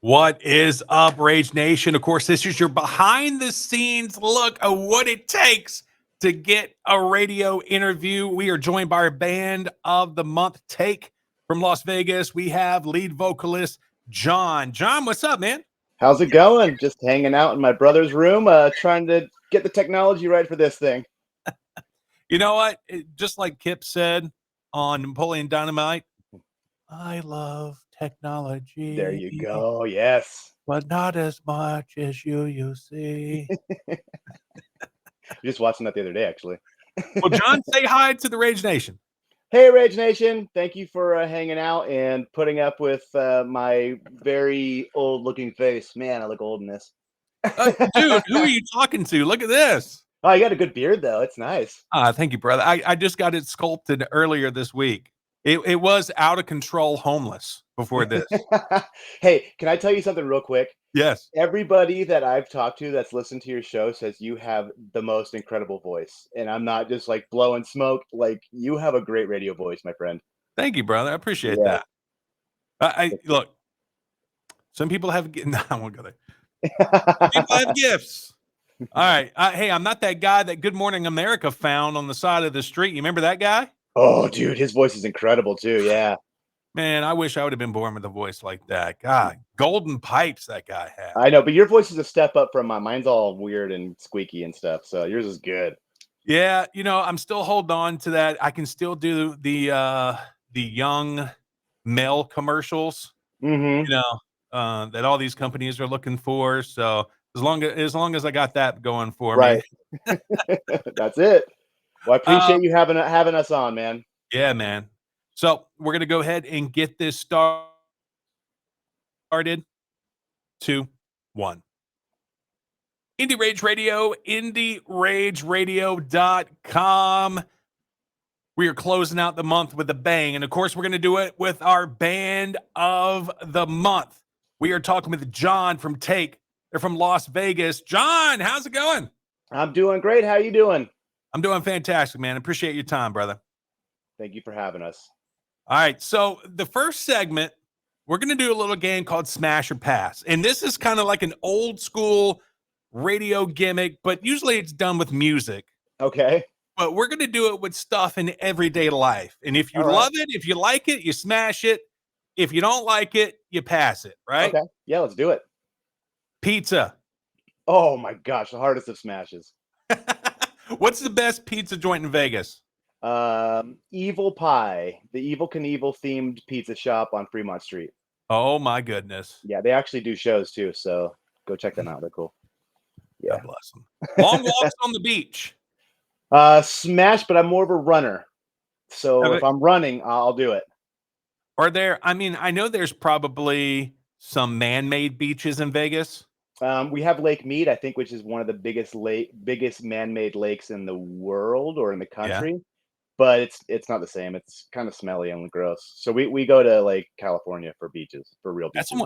What is up, Rage Nation? Of course, this is your behind the scenes look at what it takes to get a radio interview. We are joined by our band of the month, Take, from Las Vegas. We have lead vocalist John. John, what's up, man? How's it going? Just hanging out in my brother's room, trying to get the technology right for this thing. You know what? Just like Kip said on Napoleon Dynamite, I love technology. There you go. Yes. But not as much as you see. Just watching that the other day, actually. Well, John, say hi to the Rage Nation. Hey, Rage Nation. Thank you for hanging out and putting up with my very old-looking face. Man, I look old in this. Dude, who are you talking to? Look at this. Oh, you got a good beard, though. It's nice. Thank you, brother. I just got it sculpted earlier this week. It was out of control homeless before this. Hey, can I tell you something real quick? Yes. Everybody that I've talked to that's listened to your show says you have the most incredible voice. And I'm not just like blowing smoke. Like, you have a great radio voice, my friend. Thank you, brother. I appreciate that. I look, some people have no, I won't go there. People have gifts. All right. Hey, I'm not that guy that Good Morning America found on the side of the street. You remember that guy? Oh, dude, his voice is incredible too. Yeah. Man, I wish I would have been born with a voice like that. God, golden pipes that guy had. I know, but your voice is a step up from mine. Mine's all weird and squeaky and stuff. So yours is good. Yeah, I'm still holding on to that. I can still do the young male commercials. Mm-hmm. That all these companies are looking for. So as long as I got that going for me, that's it. Well, I appreciate you having us on, man. Yeah, man. So we're gonna go ahead and get this started. 2, 1. Indie Rage Radio, IndieRageRadio.com. We are closing out the month with a bang, and of course, we're gonna do it with our band of the month. We are talking with John from Take. They're from Las Vegas. John, how's it going? I'm doing great. How are you doing? I'm doing fantastic, man. Appreciate your time, brother. Thank you for having us. All right. So the first segment, we're going to do a little game called Smash or Pass. And this is kind of like an old school radio gimmick, but usually it's done with music. Okay. But we're going to do it with stuff in everyday life. And if you love it, if you like it, you smash it. If you don't like it, you pass it, right? Okay. Yeah, let's do it. Pizza. Oh my gosh, the hardest of smashes. What's the best pizza joint in Vegas? Evil Pie, the Evil Knievel themed pizza shop on Fremont Street. Oh my goodness. Yeah, they actually do shows too, so go check them out. They're cool. Yeah. God bless them. Long walks on the beach. Smash, but I'm more of a runner. So if I'm running, I'll do it. Are there, I know there's probably some man-made beaches in Vegas. We have Lake Mead, I think, which is one of the biggest man-made lakes in the world or in the country. Yeah. But it's not the same. It's kind of smelly and gross. So we go to like California for beaches, for real beaches.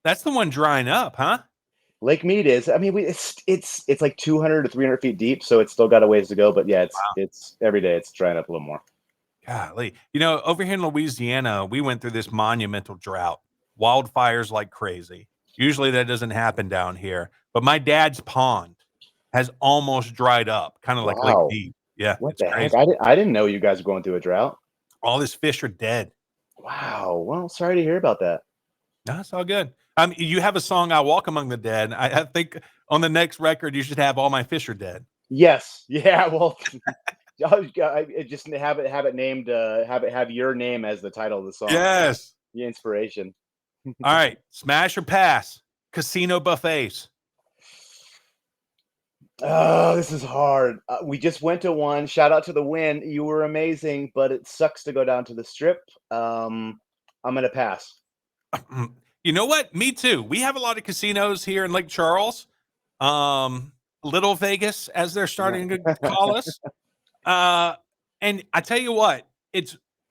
That's the one drying up, huh? Lake Mead is. It's like 200 to 300 feet deep, so it's still got a ways to go. But yeah, it's every day it's drying up a little more. Golly, over here in Louisiana, we went through this monumental drought, wildfires like crazy. Usually that doesn't happen down here, but my dad's pond has almost dried up, kind of like Lake Mead. Yeah. What the heck? I didn't know you guys were going through a drought. All his fish are dead. Wow. Well, sorry to hear about that. No, it's all good. You have a song, I Walk Among the Dead. I think on the next record, you should have All My Fish Are Dead. Yes. Yeah. Well, just have it named, have your name as the title of the song. Yes. The inspiration. All right. Smash or pass? Casino buffets. Oh, this is hard. We just went to one. Shout out to the Win. You were amazing, but it sucks to go down to the Strip. I'm going to pass. You know what? Me too. We have a lot of casinos here in Lake Charles. Little Vegas, as they're starting to call us. And I tell you what,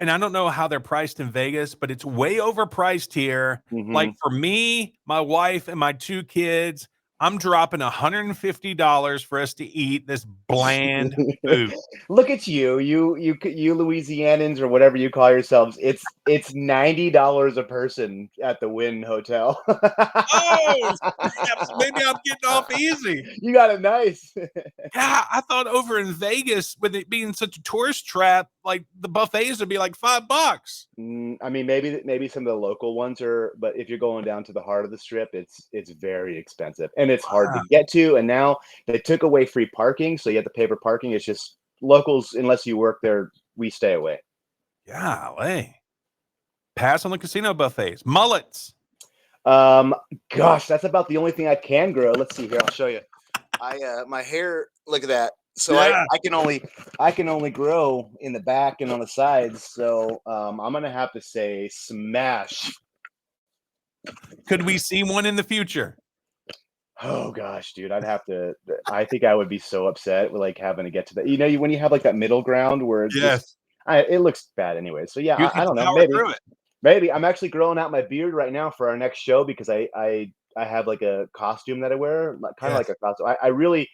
and I don't know how they're priced in Vegas, but it's way overpriced here. Mm-hmm. Like for me, my wife, and my 2 kids, I'm dropping $150 for us to eat this bland food. Look at you Louisianans or whatever you call yourselves. It's $90 a person at the Wynn Hotel. Oh, snaps. Maybe I'm getting off easy. You got it nice. Yeah, I thought over in Vegas, with it being such a tourist trap, like the buffets would be like $5. I mean, maybe some of the local ones are, but if you're going down to the heart of the strip, it's very expensive and it's hard to Wow. get to. And now they took away free parking, so you have to pay for parking. It's just locals, unless you work there, we stay away. Golly. Pass on the casino buffets. Mullets. Gosh, that's about the only thing I can grow. Let's see here. I'll show you. My hair. Look at that. So Yeah. I can only grow in the back and on the sides. So I'm gonna have to say smash. Could we see one in the future? Oh gosh, dude, I'd have to. I think I would be so upset with like having to get to that. You know, when you have like that middle ground where it's just, it looks bad anyway. So yeah, I don't know. Maybe I'm actually growing out my beard right now for our next show because I have like a costume that I wear, kind of like a costume. I really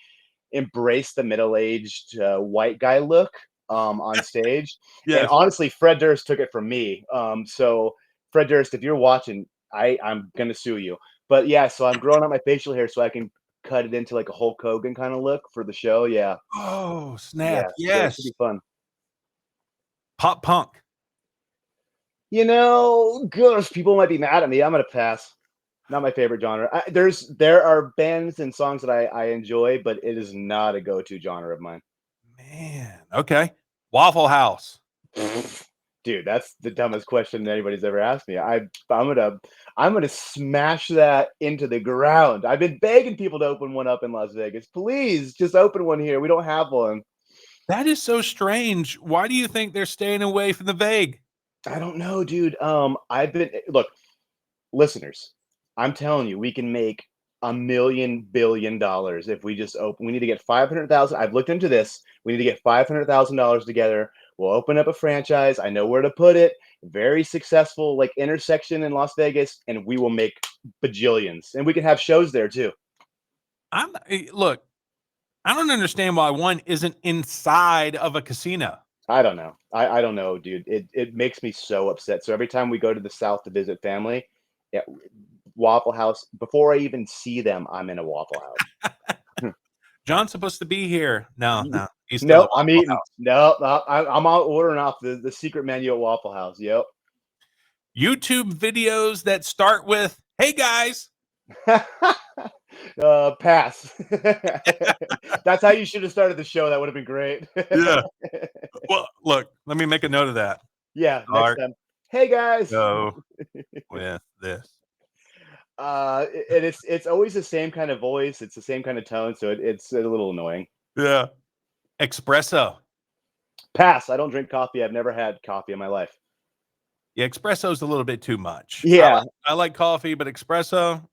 embrace the middle-aged white guy look on stage. And honestly, Fred Durst took it from me. So Fred Durst, if you're watching, I'm gonna sue you. But yeah, so I'm growing out my facial hair so I can cut it into like a Hulk Hogan kind of look for the show. Yeah. Oh, snap. Yeah, it should be fun. Pop punk. You know, gosh, people might be mad at me. I'm gonna pass. Not my favorite genre. There are bands and songs that I enjoy, but it is not a go-to genre of mine. Man. Okay. Waffle House. Dude, that's the dumbest question anybody's ever asked me. I'm gonna smash that into the ground. I've been begging people to open one up in Las Vegas. Please, just open one here. We don't have one. That is so strange. Why do you think they're staying away from the Vague? I don't know, dude. Look, listeners, I'm telling you, we can make $1 billion if we just open. We need to get 500,000. I've looked into this. We need to get $500,000 together. We'll open up a franchise. I know where to put it. Very successful, like intersection in Las Vegas, and we will make bajillions. And we can have shows there too. Look, I don't understand why one isn't inside of a casino. I don't know. I don't know, dude. It makes me so upset. So every time we go to the South to visit family, yeah, Waffle House. Before I even see them, I'm in a Waffle House. John's supposed to be here. No. He's no, I'm eating. House. No, I'm out ordering off the secret menu at Waffle House. Yep. YouTube videos that start with, "Hey guys." Pass. That's how you should have started the show. That would have been great. Yeah. Well, look, let me make a note of that. Yeah. Next time. Hey guys. Go with this. It's always the same kind of voice. It's the same kind of tone. So it's a little annoying. Yeah. Espresso. Pass. I don't drink coffee. I've never had coffee in my life. Yeah, espresso is a little bit too much. Yeah. I like coffee, but espresso,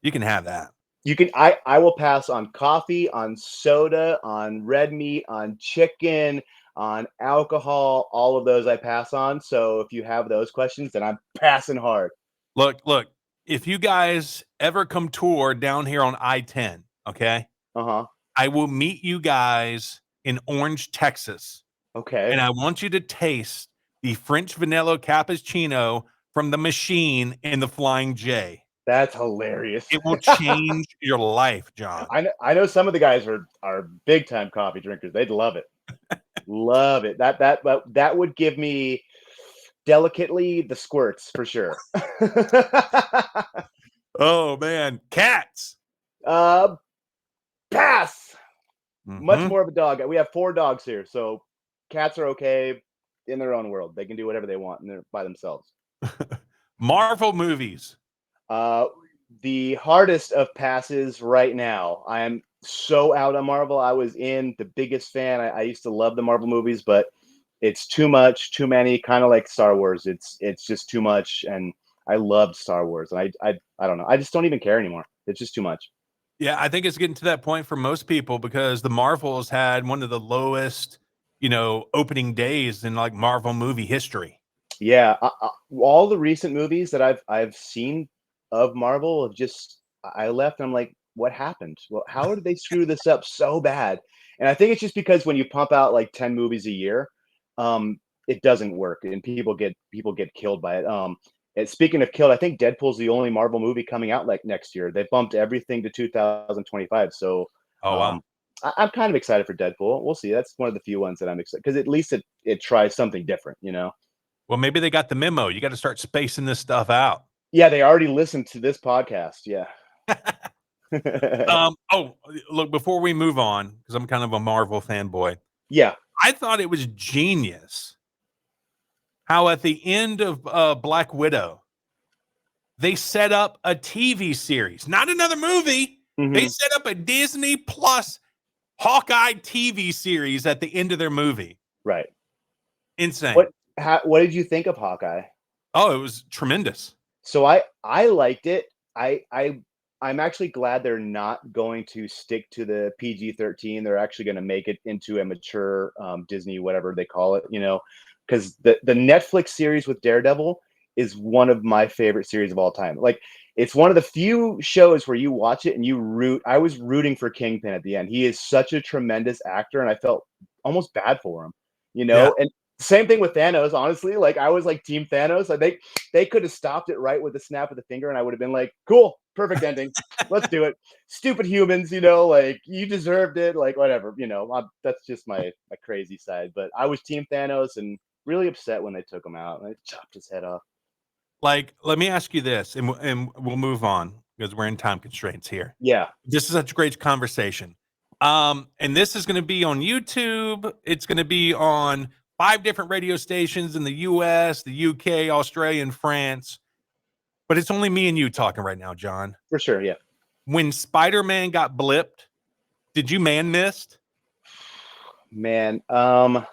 you can have that. You can. I will pass on coffee, on soda, on red meat, on chicken, on alcohol. All of those I pass on. So if you have those questions, then I'm passing hard. Look. If you guys ever come tour down here on I-10, okay? I will meet you guys in Orange, Texas. Okay. And I want you to taste the French vanilla cappuccino from the machine in the Flying J. That's hilarious. It will change your life, John. I know some of the guys are big time coffee drinkers. They'd love it. Love it. That would give me delicately the squirts for sure. Oh man, cats. Pass. Mm-hmm. Much more of a dog. We have 4 dogs here, so cats are okay in their own world. They can do whatever they want and they're by themselves. Marvel movies. The hardest of passes right now. I am so out on Marvel. I was the biggest fan. I used to love the Marvel movies, but it's too much, too many, kind of like Star Wars. It's just too much. And I loved Star Wars. And I don't know. I just don't even care anymore. It's just too much. Yeah, I think it's getting to that point for most people because the Marvels had one of the lowest, opening days in like Marvel movie history. Yeah, all the recent movies that I've seen of Marvel have I left and I'm like, what happened? Well, how did they screw this up so bad? And I think it's just because when you pump out like 10 movies a year, it doesn't work and people get killed by it. And speaking of killed, I think Deadpool's the only Marvel movie coming out like next year. They bumped everything to 2025. So Oh wow. um, I'm kind of excited for Deadpool. We'll see. That's one of the few ones that I'm excited because at least it tries something different, you know? Well, maybe they got the memo. You got to start spacing this stuff out. Yeah, they already listened to this podcast. Yeah. Oh, look, before we move on, because I'm kind of a Marvel fanboy, Yeah. I thought it was genius how at the end of Black Widow, they set up a TV series, not another movie. They Mhm. set up a Disney Plus Hawkeye TV series at the end of their movie. Right. Insane. What did you think of Hawkeye? Oh, it was tremendous. So I liked it. I'm actually glad they're not going to stick to the PG-13. They're actually going to make it into a mature Disney, whatever they call it, you know, because the Netflix series with Daredevil is one of my favorite series of all time. Like, it's one of the few shows where you watch it and you root. I was rooting for Kingpin at the end. He is such a tremendous actor, and I felt almost bad for him, you Yeah. know. And same thing with Thanos. Honestly, like I was like Team Thanos. I think they could have stopped it right with the snap of the finger, and I would have been like, "Cool, perfect ending. Let's do it." Stupid humans, you know, like you deserved it. Like whatever, you know. That's just my crazy side. But I was Team Thanos, and really upset when they took him out. And they chopped his head off. Like, let me ask you this, and we'll move on because we're in time constraints here. Yeah, This is such a great conversation. And this is going to be on YouTube. It's going to be on 5 different radio stations in the US, the UK, Australia, and France. But it's only me and you talking right now, John. for sure. Yeah, When Spider-Man got blipped, did you man mist? man. I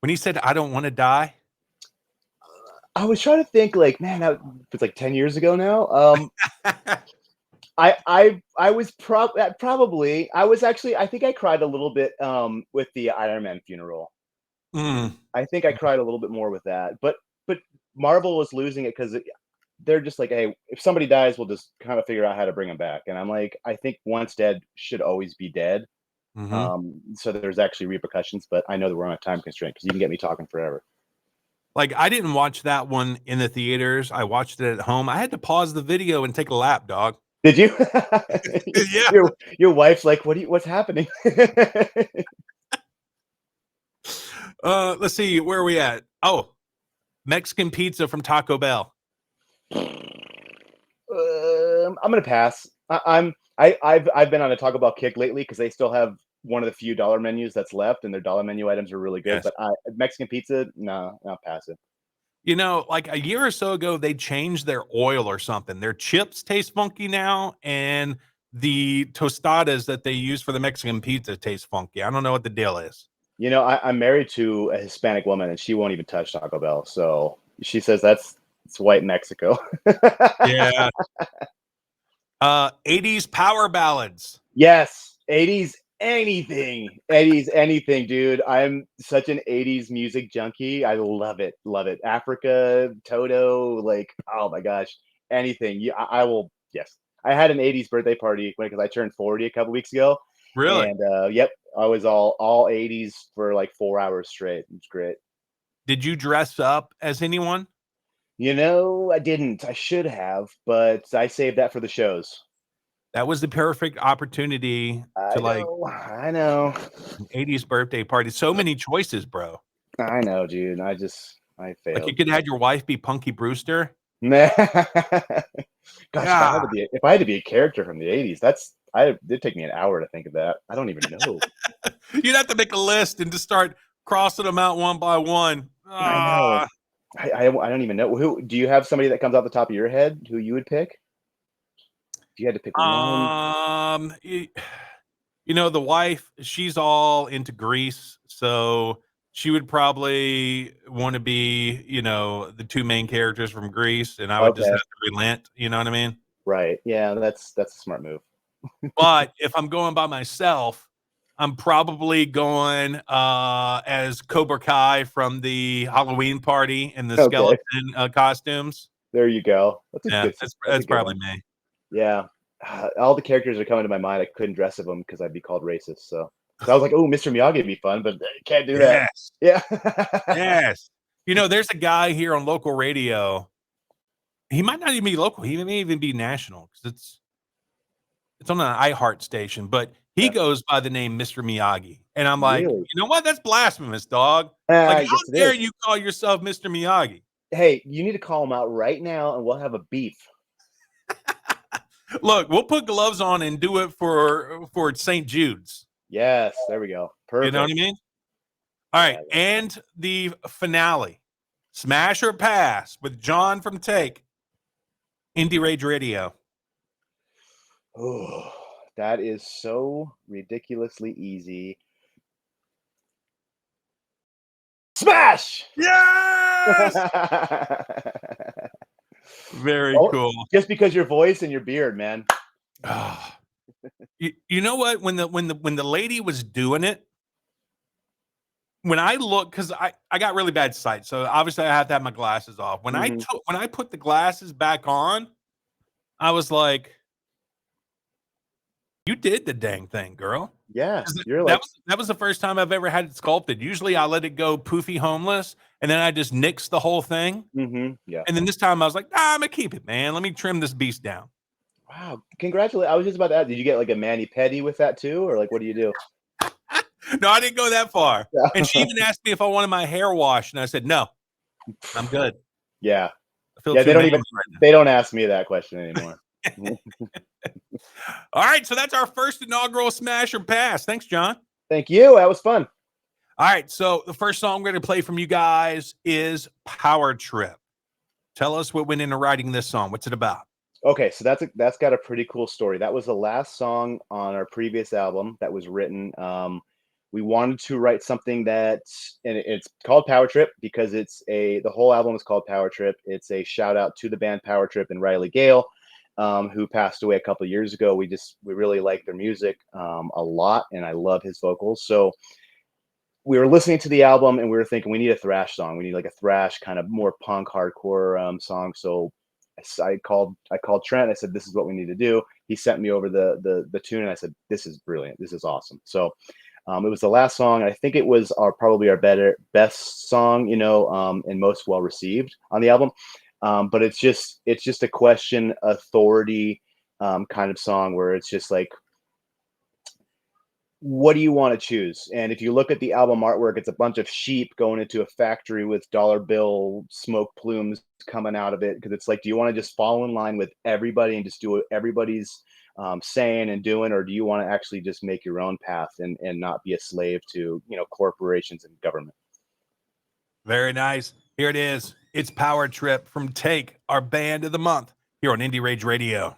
When he said, "I don't want to die"? I was trying to think, like, man, that was like 10 years ago now. I was probably I was actually I think I cried a little bit with the Iron Man funeral. Mm. I think I cried a little bit more with that. But Marvel was losing it because they're just like, hey, if somebody dies, we'll just kind of figure out how to bring them back. And I'm like, I think once dead should always be dead. Mhm. So there's actually repercussions, but I know that we're on a time constraint because you can get me talking forever. Like, I didn't watch that one in the theaters. I watched it at home. I had to pause the video and take a lap, dog. Did you? Yeah. Your wife's like, what's happening? Let's see, where are we at? Oh, Mexican pizza from Taco Bell. I'm gonna pass. I've been on a Taco Bell kick lately because they still have one of the few dollar menus that's left, and their dollar menu items are really good. Yes. But Mexican pizza, no, I'll pass it. You know, like a year or so ago, they changed their oil or something. Their chips taste funky now, and the tostadas that they use for the Mexican pizza taste funky. I don't know what the deal is. You know, I'm married to a Hispanic woman, and she won't even touch Taco Bell. So she says it's white Mexico. Yeah. 80s power ballads. Yes, 80s anything, dude. I'm such an 80s music junkie. I love it, love it. Africa, Toto, like, oh my gosh, anything. Yeah, I will. Yes, I had an 80s birthday party because I turned 40 a couple weeks ago, Really? and yep, I was all 80s for like 4 hours straight. It's great. Did you dress up as anyone? You know, I didn't. I should have, but I saved that for the shows. That was the perfect opportunity to like I know. an 80s birthday party. So many choices, bro. I know, dude. I Like, you failed. could have had your wife be Punky Brewster. Gosh, Yeah. if I had to be a character from the 80s, it'd take me an hour to think of that. I don't even know. You'd have to make a list and just start crossing them out one by one. I know. I don't even know. Who do you have somebody that comes off the top of your head who you would pick? If you had to pick one. You know, the wife, she's all into Grease, so she would probably want to be, you know, the 2 main characters from Grease, and I would just Okay. have to relent, you know what I mean? Right. Yeah, that's a smart move. But if I'm going by myself, I'm probably going as Cobra Kai from the Halloween party in the Okay. skeleton costumes. There you go. That's a Yeah, good. that's That's a that's good probably one. me. Yeah. All the characters are coming to my mind. I couldn't dress of them because I'd be called racist. So I was like, oh, Mr. Miyagi would be fun, but can't do that. Yes, Yeah. yes. There's a guy here on local radio. He might not even be local. He may even be national because it's on an iHeart station, but he Yeah. goes by the name Mr. Miyagi. And I'm like, Really? you know what? That's blasphemous, dog. Like, how Yes, it dare is. you call yourself Mr. Miyagi? Hey, you need to call him out right now, and we'll have a beef. Look, we'll put gloves on and do it for St. Jude's. Yes, there we go. Perfect. You know what I mean? All right, Yeah. and the finale, Smash or Pass with John from Take, Indie Rage Radio. Oh, that is so ridiculously easy. Smash! Yes! Very cool. Just because your voice and your beard, man. Ah. You know what? When the lady was doing it, when I look, because I got really bad sight, so obviously I have to have my glasses off. When Mhm. I put the glasses back on, I was like, "You did the dang thing, girl." Yeah, 'Cause you're like, that was the first time I've ever had it sculpted. Usually I let it go poofy homeless, and then I just nix the whole thing. yeah. And then this time I was like, "Nah, I'm gonna keep it, man. Let me trim this beast down." Wow, congratulations! I was just about to ask, did you get like a mani pedi with that too, or like what do you do? No, I didn't go that far. Yeah. And she even asked me if I wanted my hair washed, and I said, "No, I'm good." Yeah, I feel yeah. too manly right now. They don't ask me that question anymore. All right, so that's our first inaugural Smash or Pass. Thanks, John. Thank you. That was fun. All right, so the first song we're going to play from you guys is Power Trip. Tell us what went into writing this song. What's it about? Okay, so that's got a pretty cool story. That was the last song on our previous album that was written. We wanted to write something it's called Power Trip because the whole album is called Power Trip. It's a shout out to the band Power Trip and Riley Gale, who passed away a couple of years ago. We really like their music a lot, and I love his vocals. So we were listening to the album and we were thinking we need a thrash song. We need like a thrash kind of more punk hardcore song. So I called Trent. I said, this is what we need to do. He sent me over the tune and I said, this is brilliant. This is awesome. So it was the last song. I think it was probably our best song, and most well received on the album. But it's just a question authority kind of song where it's just like, what do you want to choose? And if you look at the album artwork, it's a bunch of sheep going into a factory with dollar bill smoke plumes coming out of it. Because it's like, do you want to just fall in line with everybody and just do what everybody's saying and doing, or do you want to actually just make your own path and not be a slave to corporations and government? Very nice. Here it is. It's Power Trip from Take, our band of the month here on Indie Rage Radio.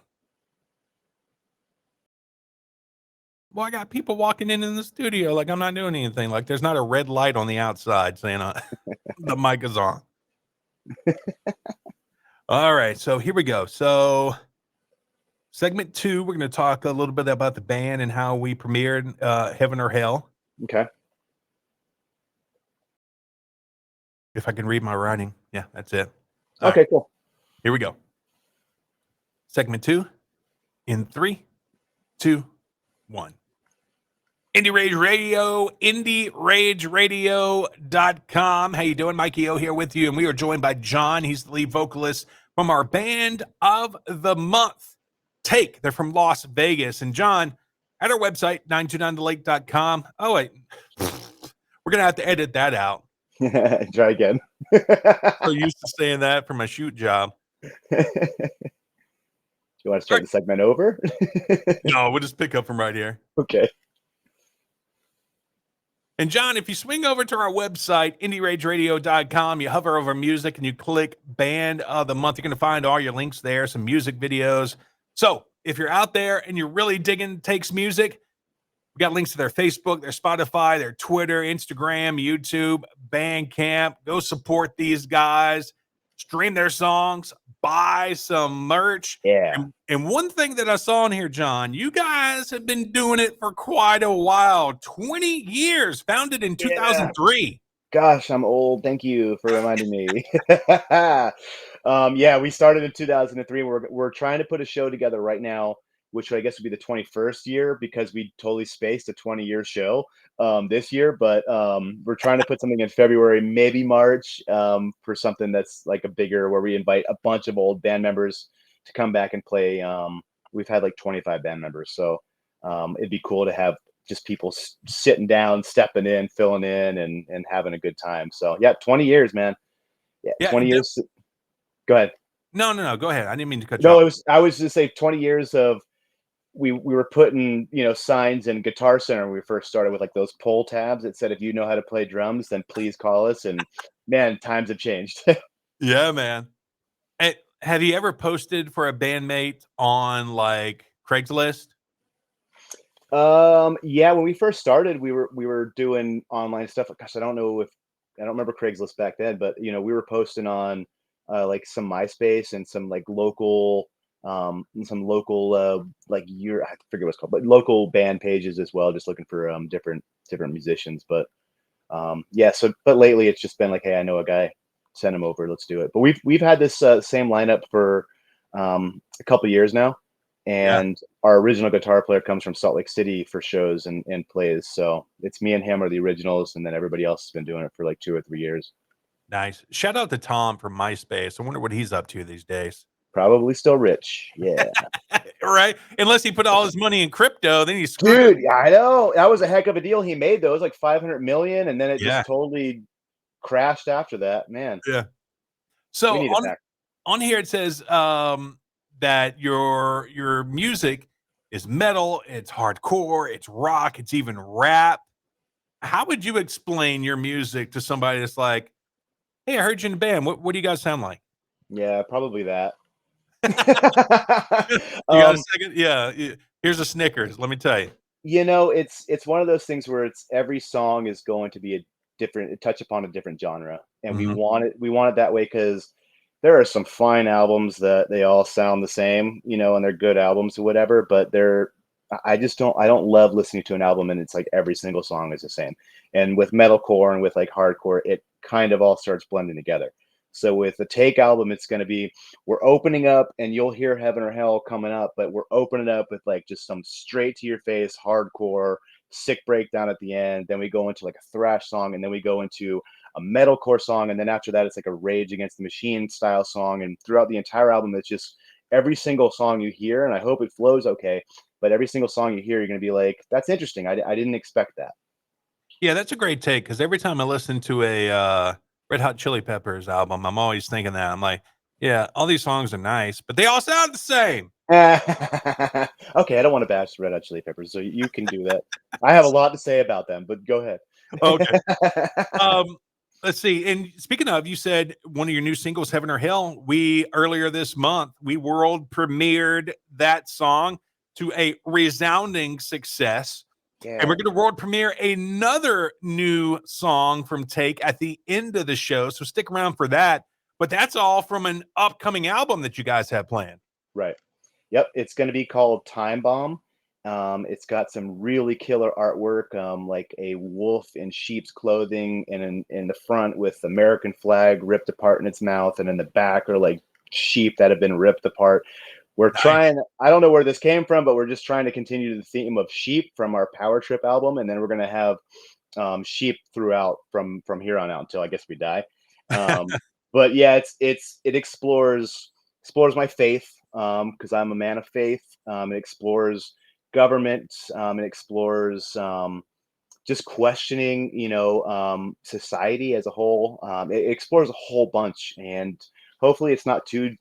Well, I got people walking in the studio like I'm not doing anything. Like there's not a red light on the outside saying the mic is on. All right, so here we go. So segment 2, we're going to talk a little bit about the band and how we premiered Heaven or Hell. Okay. If I can read my writing. Yeah, that's it. Okay, right. Cool. Here we go. Segment 2 in 3, 2, 1. Indie Rage Radio, IndieRageRadio.com. How you doing? Mikey O here with you, and we are joined by John. He's the lead vocalist from our band of the month, Take. They're from Las Vegas. And John, at our website, 929thelake.com. Oh, wait. We're going to have to edit that out. Try again. So used to saying that for my shoot job. You want to start the segment over? No, we'll just pick up from right here. Okay. And John, if you swing over to our website, IndieRageRadio.com, you hover over music and you click Band of the Month, you're going to find all your links there, some music videos. So if you're out there and you're really digging Take's music, we got links to their Facebook, their Spotify, their Twitter, Instagram, YouTube, Bandcamp. Go support these guys, stream their songs, buy some merch. Yeah. And one thing that I saw in here, John, you guys have been doing it for quite a while. 20 years, founded in 2003. Gosh, I'm old. Thank you for reminding me. Yeah, we started in 2003. We're trying to put a show together right now, which I guess would be the 21st year because we totally spaced a 20-year show this year. But we're trying to put something in February, maybe March, for something that's like a bigger, where we invite a bunch of old band members to come back and play. We've had like 25 band members, so it'd be cool to have just people sitting down, stepping in, filling in, and having a good time. So yeah, 20 years, man. Yeah, Yeah. 20 years. Go ahead. No. Go ahead. I didn't mean to cut you No, off. I was just say 20 years of we were putting, signs in Guitar Center when we first started with like those pull tabs that said, if you know how to play drums, then please call us. And man, times have changed. Yeah, man. Hey, have you ever posted for a bandmate on like Craigslist? Yeah, when we first started, we were doing online stuff. Gosh, I don't remember Craigslist back then, but we were posting on like some MySpace and some local I forget what it's called, but local band pages as well, just looking for different musicians. But yeah, but lately it's just been like, hey, I know a guy, send him over, let's do it. But we've had this same lineup for a couple years now. Yeah. And our original guitar player comes from Salt Lake City for shows and plays. So it's me and him are the originals, and then everybody else has been doing it for like 2 or 3 years. Nice. Shout out to Tom from MySpace. I wonder what he's up to these days. Probably still rich. Yeah. Right? Unless he put all his money in crypto, then he's screwed. Dude, I know. That was a heck of a deal he made, though. It was like 500 million, and then it Yeah. just totally crashed after that. Man. Yeah. We So need it back. on here it says that your music is metal, it's hardcore, it's rock, it's even rap. How would you explain your music to somebody that's like, hey, I heard you in the band. What do you guys sound like? Yeah, probably that. You got a second? Yeah. Here's a Snickers. Let me tell you. It's one of those things where it's every song is going to be a touch upon a different genre, and we Mhm. want it that way because there are some fine albums that they all sound the same, and they're good albums or whatever, but I don't love listening to an album and it's like every single song is the same. And with metalcore and with like hardcore, it kind of all starts blending together. So with the Take album, it's going to be, we're opening up and you'll hear Heaven or Hell coming up, but we're opening up with like just some straight to your face hardcore sick breakdown at the end. Then we go into like a thrash song, and then we go into a metalcore song, and then after that it's like a Rage Against the Machine style song. And throughout the entire album, it's just every single song you hear, and I hope it flows okay, but every single song you hear, you're going to be like, that's interesting. I didn't expect that. Yeah, that's a great take because every time I listen to a Red Hot Chili Peppers album, I'm always thinking that. I'm like, yeah, all these songs are nice, but they all sound the same. Okay, I don't want to bash Red Hot Chili Peppers, so you can do that. I have a lot to say about them, but go ahead. Okay. Let's see. And speaking of, you said one of your new singles, Heaven or Hell. Earlier this month, we world premiered that song to a resounding success. Yeah. And we're going to world premiere another new song from Take at the end of the show. So stick around for that. But that's all from an upcoming album that you guys have planned. Right. Yep. It's going to be called Time Bomb. It's got some really killer artwork, like a wolf in sheep's clothing, and in the front with the American flag ripped apart in its mouth, and in the back are like sheep that have been ripped apart. We're trying, I don't know where this came from, but we're just trying to continue the theme of sheep from our Power Trip album. And then we're going to have sheep throughout from here on out until I guess we die. But yeah, it explores my faith, because I'm a man of faith. It explores government. It explores just questioning, society as a whole. It explores a whole bunch, and hopefully it's not too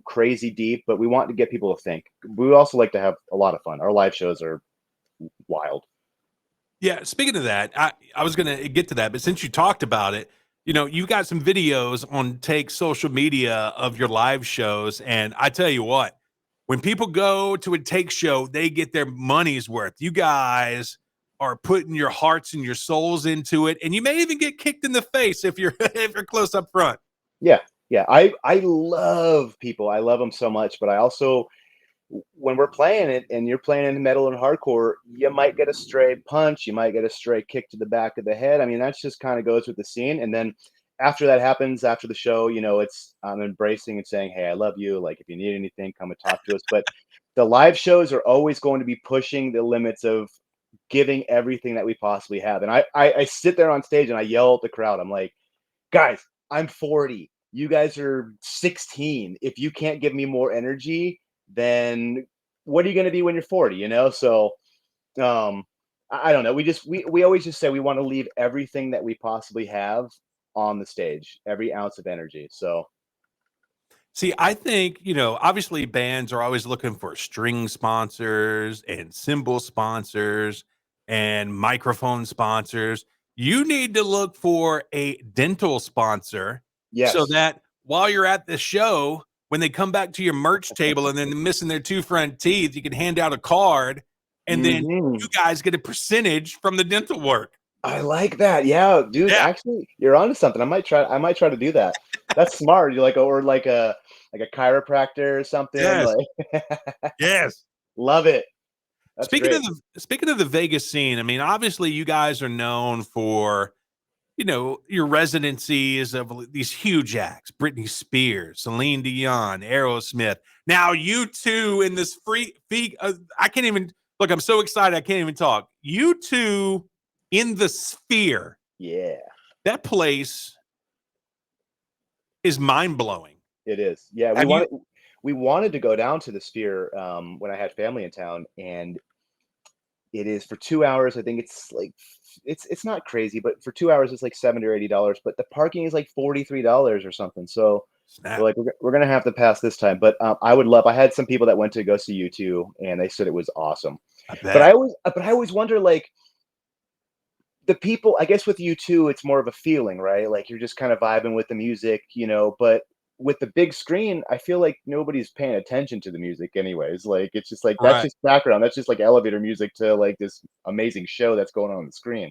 crazy deep, but we want to get people to think. We also like to have a lot of fun. Our live shows are wild. Yeah, speaking of that, I was going to get to that, but since you talked about it, you got some videos on Take social media of your live shows, and I tell you what, when people go to a Take show, they get their money's worth. You guys are putting your hearts and your souls into it, and you may even get kicked in the face if you're close up front. Yeah. I love people. I love them so much, but I also when we're playing it and you're playing in metal and hardcore, you might get a stray punch, you might get a stray kick to the back of the head. I mean, that's just kind of goes with the scene. And then after that happens, after the show, it's I'm embracing and saying, "Hey, I love you. Like, if you need anything, come and talk to us." But the live shows are always going to be pushing the limits of giving everything that we possibly have. And I sit there on stage and I yell at the crowd. I'm like, guys, I'm 40. You guys are 16. If you can't give me more energy, then what are you going to be when you're 40? So I don't know. We always just say we want to leave everything that we possibly have on the stage, every ounce of energy. So See, I think, obviously bands are always looking for string sponsors and cymbal sponsors and microphone sponsors. You need to look for a dental sponsor so yes. that while you're at the show, when they come back to your merch table and then missing their two front teeth, you can hand out a card and then Hmm. you guys get a percentage from the dental work. I like that. Yeah, dude. Yeah. Actually, you're onto something. I might try to do that. That's smart. You like, or like a chiropractor or something. Yes. Like, Yes. love it. That's Speaking great. of the Vegas scene, I mean, obviously you guys are known for, your residencies of these huge acts, Britney Spears, Celine Dion, Aerosmith. Now you two in this I can't even look. I'm so excited. I can't even talk. You two in the Sphere. Yeah, That place is mind blowing. it is. Yeah, we Have you? wanted to go down to the Sphere when I had family in town, and it is for 2 hours. I think it's like it's not crazy, but for 2 hours it's like $70 or $80. But the parking is like $43 or something. So we're Snap. like, we're gonna have to pass this time. But I would love. I had some people that went to go see you too, and they said it was awesome. I But I bet. always, but I always wonder, like, the people. I guess with you too, it's more of a feeling, right? Like you're just kind of vibing with the music, But with the big screen, I feel like nobody's paying attention to the music, anyways. Like it's just like that's Right. just background. That's just like elevator music to like this amazing show that's going on the screen.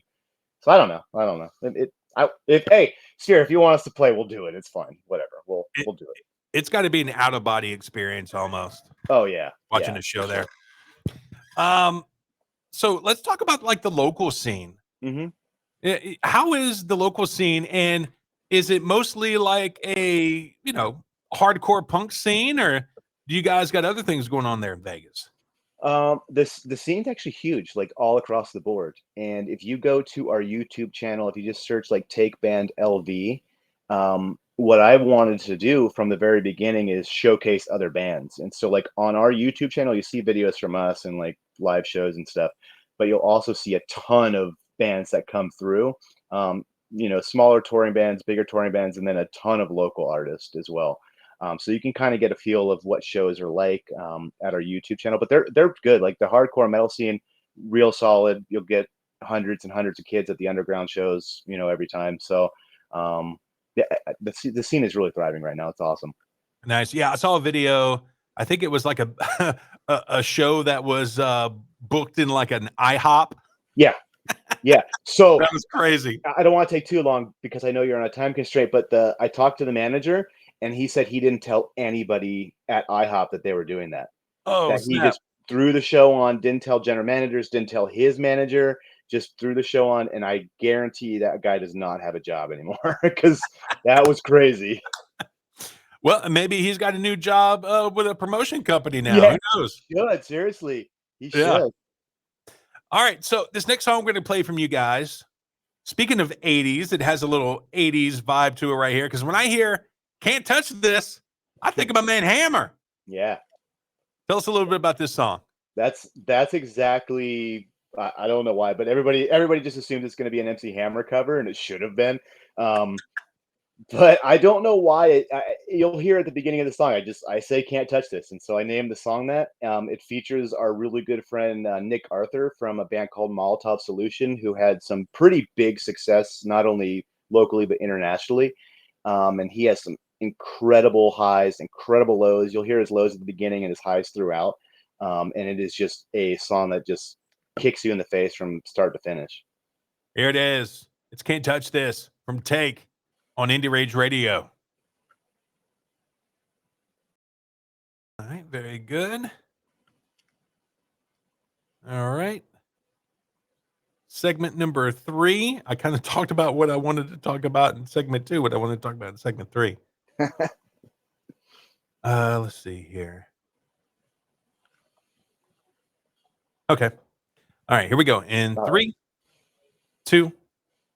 So I don't know. I don't know. If hey, Sphere, if you want us to play, we'll do it. It's fine. Whatever. We'll It, we'll do it. it's got to be an out of body experience almost Oh yeah, watching yeah, a for show there. sure. Um, so let's talk about like the local scene. Hmm. How is the local scene, and is it mostly like a hardcore punk scene, or do you guys got other things going on there in Vegas? The scene's actually huge, like all across the board. And if you go to our YouTube channel, if you just search like Take Band LV, what I wanted to do from the very beginning is showcase other bands. And so, like on our YouTube channel, you see videos from us and like live shows and stuff, but you'll also see a ton of bands that come through. Smaller touring bands, bigger touring bands, and then a ton of local artists as well. So you can kind of get a feel of what shows are like at our YouTube channel. But they're good. Like the hardcore metal scene, real solid. You'll get hundreds and hundreds of kids at the underground shows, every time. So yeah, the scene is really thriving right now. It's awesome. Nice. Yeah, I saw a video. I think it was like a a show that was booked in like an IHOP. Yeah, yeah. So That was crazy. I don't want to take too long because I know you're on a time constraint. But I talked to the manager and he said he didn't tell anybody at IHOP that they were doing that. Oh That he snap! just threw the show on, didn't tell general managers, didn't tell his manager, just threw the show on, and I guarantee that guy does not have a job anymore because that was crazy. Well, maybe he's got a new job with a promotion company now. Yeah, Who knows? he should, seriously. He Yeah. should. All right. So this next song we're going to play from you guys. Speaking of 80s, it has a little 80s vibe to it right here. Because when I hear "Can't Touch This," I think of my man Hammer. Yeah, Tell us a little bit about this song. that's exactly. I don't know why, but everybody just assumed it's going to be an MC Hammer cover, and it should have been. Um, But I don't know why you'll hear at the beginning of the song, I say "Can't Touch This," and so I named the song that. It features our really good friend, Nick Arthur from a band called Molotov Solution, who had some pretty big success, not only locally but internationally. And he has some incredible highs, incredible lows. You'll hear his lows at the beginning and his highs throughout. And it is just a song that just kicks you in the face from start to finish. Here it is. It's "Can't Touch This" from Take on Indie Rage Radio. All right. Very good. All right. Segment number 3. I kind of talked about what I wanted to talk about in segment 2, what I wanted to talk about in segment 3. Let's see here. Okay. All right, here we go. In All right. 3, 2,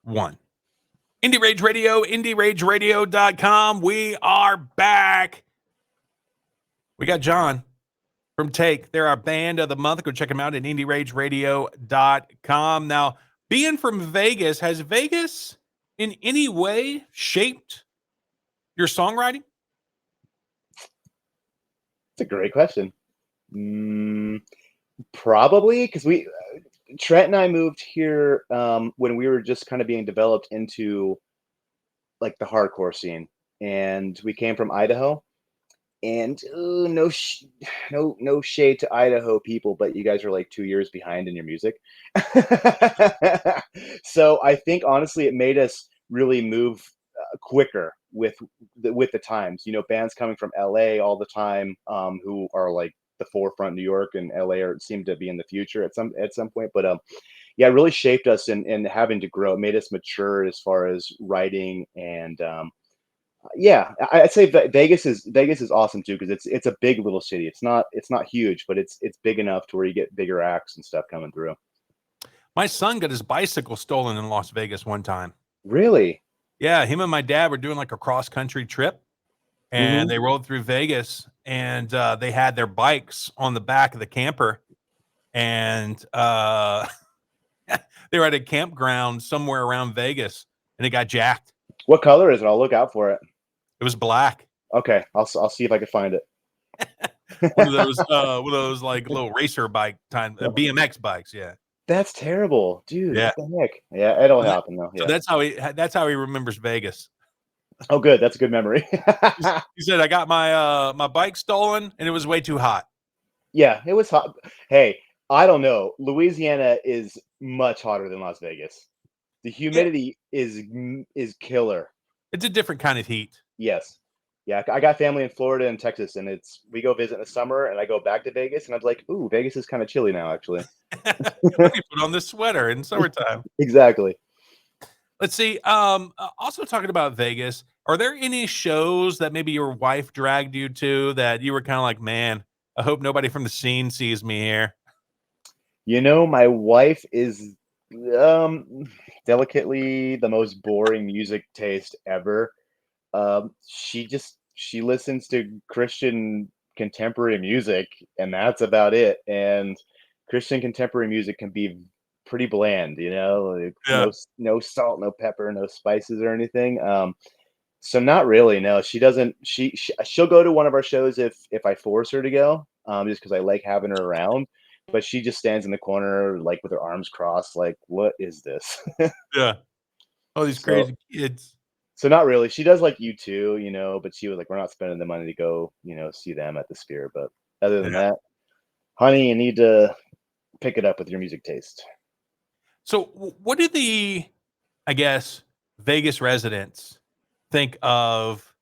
1. Indie Rage Radio, IndieRageRadio.com. We are back. We got John from Take. They're our band of the month. Go check them out at IndieRageRadio.com. Now, being from Vegas, has Vegas in any way shaped your songwriting? It's a great question. Probably because Trent and I moved here when we were just kind of being developed into like the hardcore scene, and we came from Idaho. And no shade to Idaho people, but you guys are like 2 years behind in your music. So I think honestly, it made us really move quicker with the times. You know, bands coming from LA all the time, who are like the forefront. New York and LA seem to be in the future at some point. But yeah, it really shaped us in having to grow. It made us mature as far as writing and yeah, I'd say Vegas is awesome too because it's a big little city. It's not huge, but it's big enough to where you get bigger acts and stuff coming through. My son got his bicycle stolen in Las Vegas one time. Really? Yeah, him and my dad were doing like a cross-country trip, and they rolled through Vegas, and they had their bikes on the back of the camper, and they were at a campground somewhere around Vegas, and it got jacked. What color is it? I'll look out for it. It was black. Okay, I'll see if I can find it. One of those like little racer bike BMX bikes. Yeah, that's terrible, dude. Yeah. What the heck? Yeah, it'll happen though. Yeah. So that's how he remembers Vegas. Oh, good. That's a good memory. He said, "I got my bike stolen, and it was way too hot." Yeah, it was hot. Hey, I don't know. Louisiana is much hotter than Las Vegas. The humidity is killer. It's a different kind of heat. Yes. Yeah, I got family in Florida and Texas, and we go visit in the summer, and I go back to Vegas, and I'm like, ooh, Vegas is kind of chilly now, actually. Let me put on this sweater in summertime. Exactly. Let's see. Also talking about Vegas, are there any shows that maybe your wife dragged you to that you were kind of like, man, I hope nobody from the scene sees me here? You know, my wife is delicately the most boring music taste ever. She listens to Christian contemporary music, and that's about it. And Christian contemporary music can be pretty bland, you know, like no salt, no pepper, no spices or anything. So not really. No, she doesn't. She'll go to one of our shows if I force her to go, just because I like having her around. But she just stands in the corner, like with her arms crossed, like, what is this? Yeah. Oh, these crazy kids. So not really. She does like U2, you know, but she was like, we're not spending the money to go, you know, see them at the Sphere. But other than that, honey, you need to pick it up with your music taste. So what did I guess, Vegas residents think of,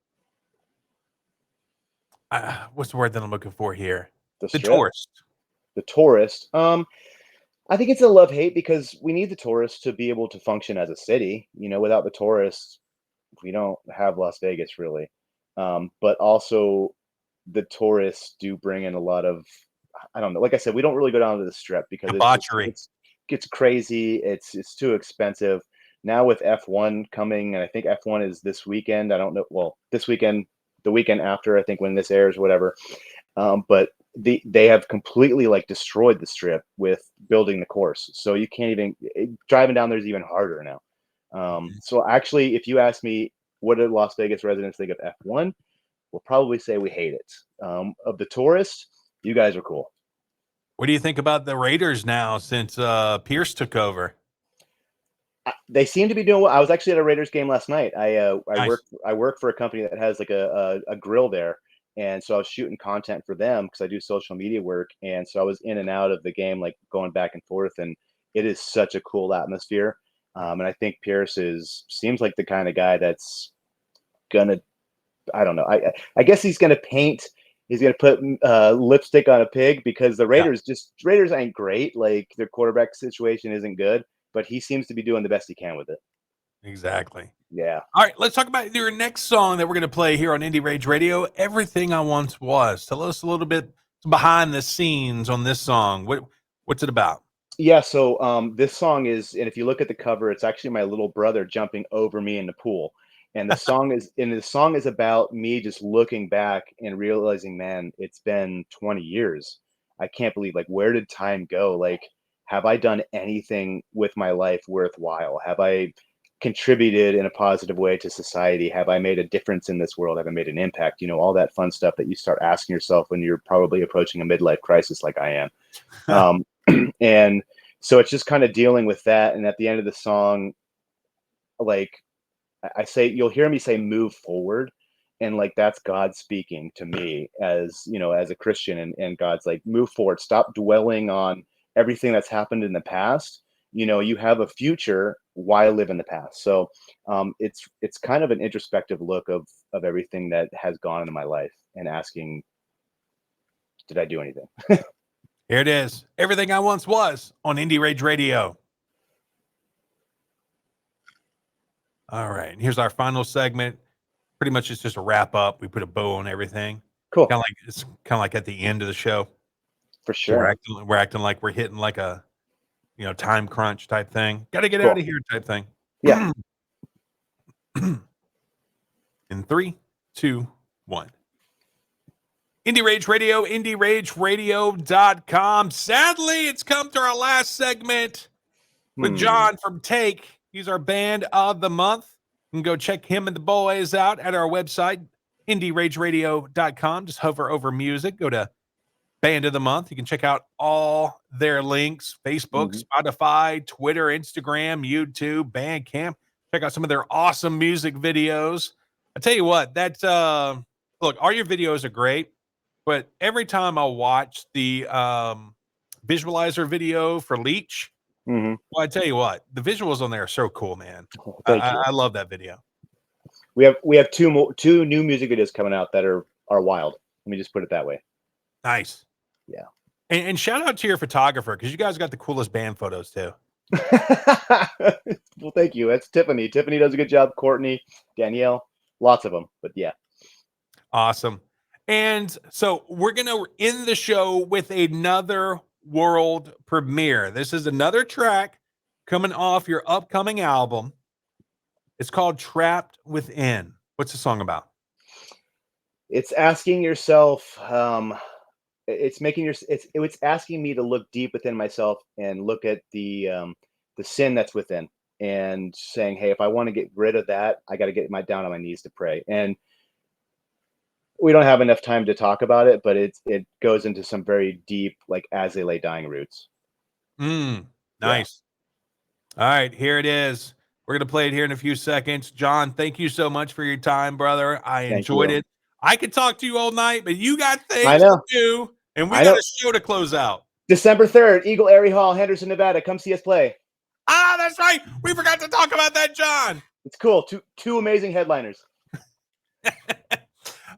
what's the word that I'm looking for here? The tourist. The tourist. I think it's a love-hate because we need the tourists to be able to function as a city. You know, without the tourists, we don't have Las Vegas really. But also the tourists do bring in a lot of, I don't know. Like I said, we don't really go down to the Strip because it's crazy. It's too expensive. Now with F1 coming, and I think F1 is this weekend. I don't know. Well, this weekend, the weekend after, I think when this airs, whatever. But they have completely like destroyed the Strip with building the course. So you can't even driving down there is even harder now. So actually, if you ask me, what do Las Vegas residents think of F1? We'll probably say we hate it. Of the tourists, you guys are cool. What do you think about the Raiders now since Pierce took over? They seem to be doing well. I was actually at a Raiders game last night. I Nice. work for a company that has like a grill there. And so I was shooting content for them because I do social media work. And so I was in and out of the game, like going back and forth. And it is such a cool atmosphere. And I think Pierce seems like the kind of guy that's gonna, I don't know. I guess he's gonna paint he's gonna put lipstick on a pig because the Yeah, Raiders ain't great. Like their quarterback situation isn't good, but he seems to be doing the best he can with it. exactly. Yeah. All right, let's talk about your next song that we're going to play here on Indie Rage Radio. Everything I Once Was. Tell us a little bit behind the scenes on this song. What's it about? Yeah, so this song is, and if you look at the cover, it's actually my little brother jumping over me in the pool. And the song is about me just looking back and realizing, man, it's been 20 years. I can't believe, like, where did time go? Like, have I done anything with my life worthwhile? Have I contributed in a positive way to society? Have I made a difference in this world? Have I made an impact? You know, all that fun stuff that you start asking yourself when you're probably approaching a midlife crisis like I am. Um, and so it's just kind of dealing with that. And at the end of the song, like I say, you'll hear me say, move forward. And like, that's God speaking to me as, you know, as a Christian, and God's like, move forward, stop dwelling on everything that's happened in the past. You know, you have a future. Why live in the past? So it's kind of an introspective look of everything that has gone into my life and asking, did I do anything? Here it is. Everything I Once Was on Indie Rage Radio. All right. And here's our final segment. Pretty much it's just a wrap up. We put a bow on everything. Cool. It's kind of like at the end of the show. For sure. We're acting like we're hitting like a time crunch type thing. Got to get Cool. out of here type thing. Yeah. In 3, 2, 1. Indie Rage Radio, IndieRageRadio.com. Sadly, it's come to our last segment with John from Take. He's our band of the month. You can go check him and the boys out at our website, IndieRageRadio.com. Just hover over music, go to band of the month. You can check out all their links: Facebook, Spotify, Twitter, Instagram, YouTube, Bandcamp. Check out some of their awesome music videos. I tell you what, look, all your videos are great. But every time I watch the visualizer video for Leech, well, I tell you what, the visuals on there are so cool, man. Oh, thank you. I love that video. We have two new music videos coming out that are wild. Let me just put it that way. Nice. Yeah. And shout out to your photographer, because you guys got the coolest band photos too. Well, thank you. That's Tiffany. Tiffany does a good job. Courtney, Danielle, lots of them. But yeah. Awesome. And so we're going to end the show with another world premiere. This is another track coming off your upcoming album. It's called Trapped Within. What's the song about? It's asking yourself, it's asking me to look deep within myself and look at the sin that's within, and saying, hey, if I want to get rid of that, I got to get down on my knees to pray. And we don't have enough time to talk about it, but it goes into some very deep, like, as they lay dying roots. Nice. Yeah. All right, here it is. We're going to play it here in a few seconds. John, thank you so much for your time, brother. I enjoyed it. I could talk to you all night, but you got things to do, and we got a show to close out. December 3rd, Eagle Airy Hall, Henderson, Nevada. Come see us play. Ah, that's right. We forgot to talk about that, John. It's cool. Two amazing headliners.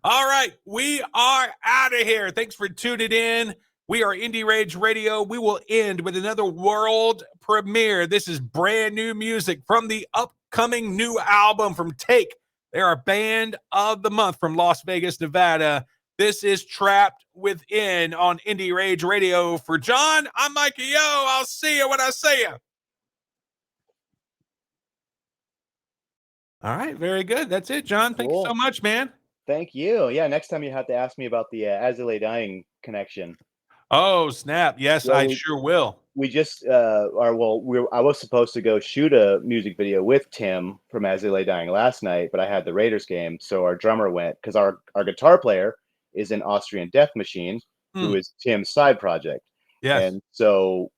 All right, we are out of here. Thanks for tuning in. We are Indie Rage Radio. We will end with another world premiere. This is brand new music from the upcoming new album from Take. They are band of the month from Las Vegas, Nevada. This is Trapped Within on Indie Rage Radio. For John, I'm Mikey Yo. I'll see you when I see you. All right, very good. That's it, John. Thank you so much, man. Thank you. Yeah, next time you have to ask me about the As They Lay Dying connection. Oh, snap. Yes, I sure will. We just I was supposed to go shoot a music video with Tim from As They Lay Dying last night, but I had the Raiders game, so our drummer went, because our guitar player is an Austrian Death Machine, who is Tim's side project. Yes. And so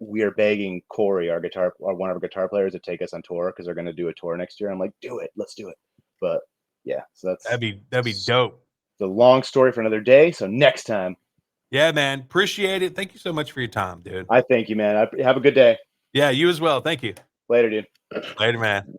we are begging Corey, one of our guitar players, to take us on tour, because they're going to do a tour next year. I'm like, do it, let's do it. But yeah, so that'd be dope. The long story for another day. So next time. Yeah, man. Appreciate it. Thank you so much for your time, dude. I thank you, man. Have a good day. Yeah, you as well. Thank you. Later, dude. Later, man.